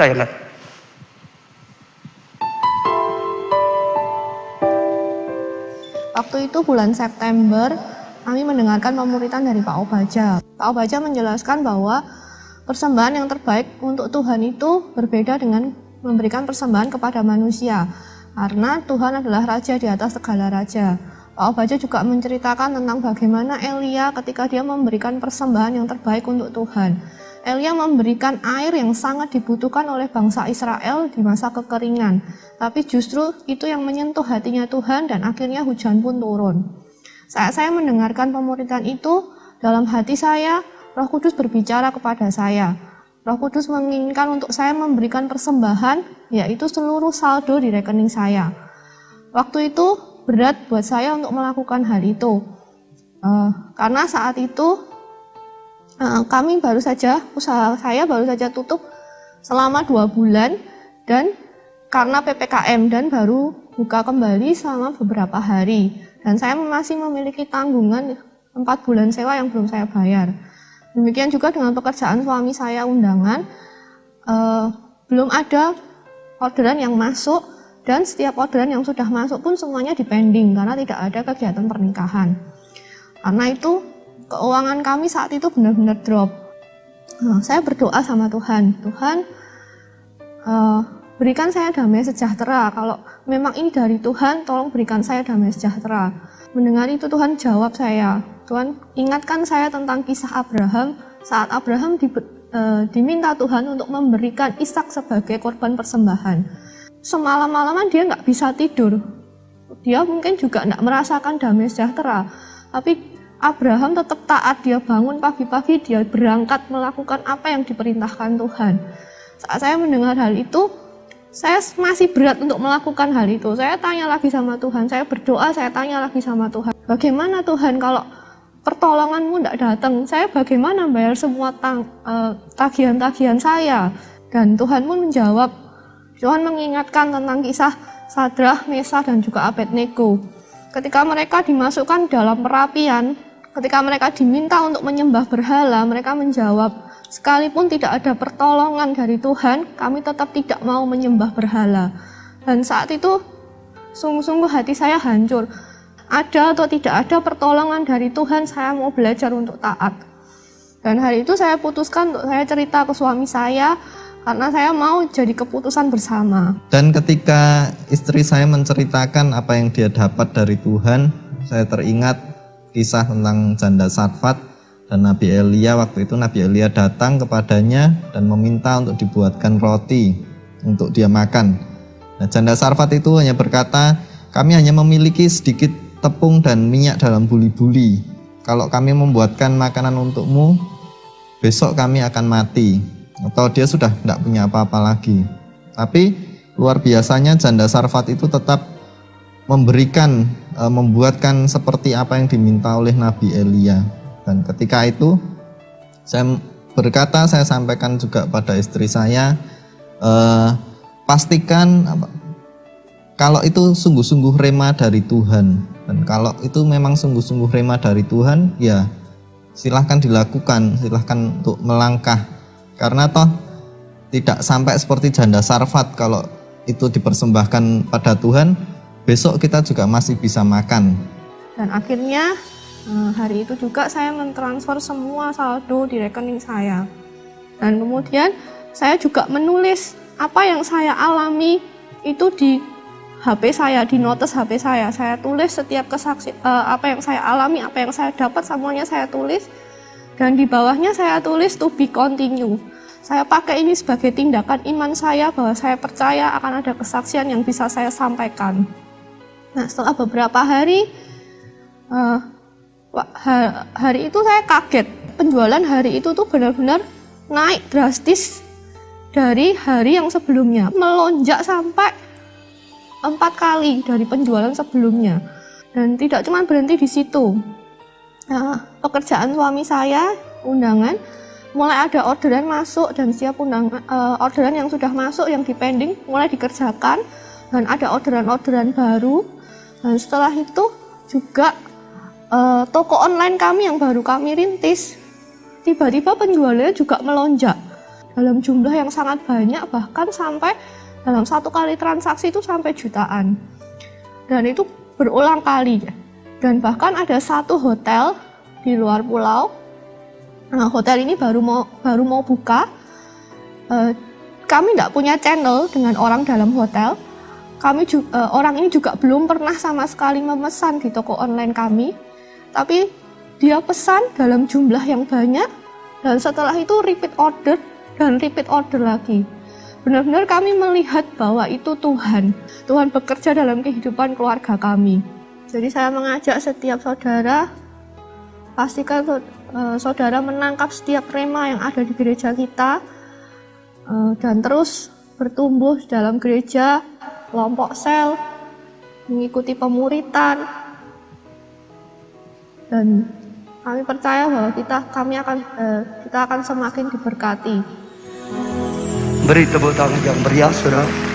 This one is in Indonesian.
Saya Kak. Waktu itu bulan September, kami mendengarkan pemuritan dari Pak Obaja. Pak Obaja menjelaskan bahwa persembahan yang terbaik untuk Tuhan itu berbeda dengan memberikan persembahan kepada manusia. Karena Tuhan adalah Raja di atas segala Raja. Pak Obaja juga menceritakan tentang bagaimana Elia ketika dia memberikan persembahan yang terbaik untuk Tuhan. Elia memberikan air yang sangat dibutuhkan oleh bangsa Israel di masa kekeringan. Tapi justru itu yang menyentuh hatinya Tuhan dan akhirnya hujan pun turun. Saat saya mendengarkan pemuritan itu, dalam hati saya, Roh Kudus berbicara kepada saya. Roh Kudus menginginkan untuk saya memberikan persembahan, yaitu seluruh saldo di rekening saya. Waktu itu berat buat saya untuk melakukan hal itu. Karena saat itu usaha saya baru saja tutup selama 2 bulan dan karena PPKM dan baru buka kembali selama beberapa hari. Dan saya masih memiliki tanggungan 4 bulan sewa yang belum saya bayar. Demikian juga dengan pekerjaan suami saya undangan, belum ada orderan yang masuk dan setiap orderan yang sudah masuk pun semuanya dipending karena tidak ada kegiatan pernikahan. Karena itu keuangan kami saat itu benar-benar drop. Saya berdoa sama Tuhan, berikan saya damai sejahtera. Kalau memang ini dari Tuhan, tolong berikan saya damai sejahtera. Mendengar itu Tuhan jawab saya. Tuhan ingatkan saya tentang kisah Abraham saat Abraham diminta Tuhan untuk memberikan Ishak sebagai korban persembahan. Semalam-malaman dia nggak bisa tidur. Dia mungkin juga nggak merasakan damai sejahtera. Tapi Abraham tetap taat, dia bangun pagi-pagi, dia berangkat melakukan apa yang diperintahkan Tuhan. Saat saya mendengar hal itu, saya masih berat untuk melakukan hal itu. Saya tanya lagi sama Tuhan, saya berdoa, saya tanya lagi sama Tuhan. Bagaimana Tuhan kalau pertolonganmu tidak datang? Saya bagaimana bayar semua tagihan-tagihan saya? Dan Tuhan pun menjawab, Tuhan mengingatkan tentang kisah Sadrah, Mesah, dan juga Abednego. Ketika mereka dimasukkan dalam perapian, ketika mereka diminta untuk menyembah berhala, mereka menjawab, sekalipun tidak ada pertolongan dari Tuhan, kami tetap tidak mau menyembah berhala. Dan saat itu, sungguh-sungguh hati saya hancur. Ada atau tidak ada pertolongan dari Tuhan, saya mau belajar untuk taat. Dan hari itu saya putuskan untuk saya cerita ke suami saya, karena saya mau jadi keputusan bersama. Dan ketika istri saya menceritakan apa yang dia dapat dari Tuhan, saya teringat kisah tentang janda Sarfat dan Nabi Elia. Waktu itu Nabi Elia datang kepadanya dan meminta untuk dibuatkan roti untuk dia makan. Nah, janda Sarfat itu hanya berkata, kami hanya memiliki sedikit tepung dan minyak dalam buli-buli. Kalau kami membuatkan makanan untukmu, besok kami akan mati. Atau dia sudah tidak punya apa-apa lagi. Tapi luar biasanya janda Sarfat itu tetap membuatkan seperti apa yang diminta oleh Nabi Elia. Dan ketika itu saya berkata, saya sampaikan juga pada istri saya, pastikan kalau itu sungguh-sungguh rema dari Tuhan. Dan kalau itu memang sungguh-sungguh rema dari Tuhan, ya silahkan dilakukan, silahkan untuk melangkah. Karena toh tidak sampai seperti janda Sarfat, kalau itu dipersembahkan pada Tuhan, besok kita juga masih bisa makan. Dan akhirnya hari itu juga saya mentransfer semua saldo di rekening saya. Dan kemudian saya juga menulis apa yang saya alami itu di HP saya, di notes HP saya. Saya tulis setiap apa yang saya alami, apa yang saya dapat, semuanya saya tulis. Dan di bawahnya saya tulis to be continue. Saya pakai ini sebagai tindakan iman saya bahwa saya percaya akan ada kesaksian yang bisa saya sampaikan. Nah, setelah beberapa hari, hari itu saya kaget. Penjualan hari itu tuh benar-benar naik drastis dari hari yang sebelumnya. Melonjak sampai 4 kali dari penjualan sebelumnya. Dan tidak cuma berhenti di situ. Nah, pekerjaan suami saya, undangan, mulai ada orderan masuk dan setiap orderan yang sudah masuk yang dipending mulai dikerjakan dan ada orderan-orderan baru. Dan setelah itu juga toko online kami yang baru kami rintis, tiba-tiba penjualannya juga melonjak. dalam jumlah yang sangat banyak, bahkan sampai dalam satu kali transaksi itu sampai jutaan. Dan itu berulang kali. Dan bahkan ada satu hotel di luar pulau. Nah, hotel ini baru mau buka. Kami tidak punya channel dengan orang dalam hotel. Orang ini juga belum pernah sama sekali memesan di toko online kami. Tapi dia pesan dalam jumlah yang banyak, dan setelah itu repeat order dan repeat order lagi. Benar-benar kami melihat bahwa itu Tuhan bekerja dalam kehidupan keluarga kami. Jadi saya mengajak setiap saudara, pastikan saudara menangkap setiap rema yang ada di gereja kita, dan terus bertumbuh dalam gereja, kelompok sel, mengikuti pemuritan, dan kami percaya bahwa kita akan semakin diberkati. Beri tepuk tangan yang meriah, saudara.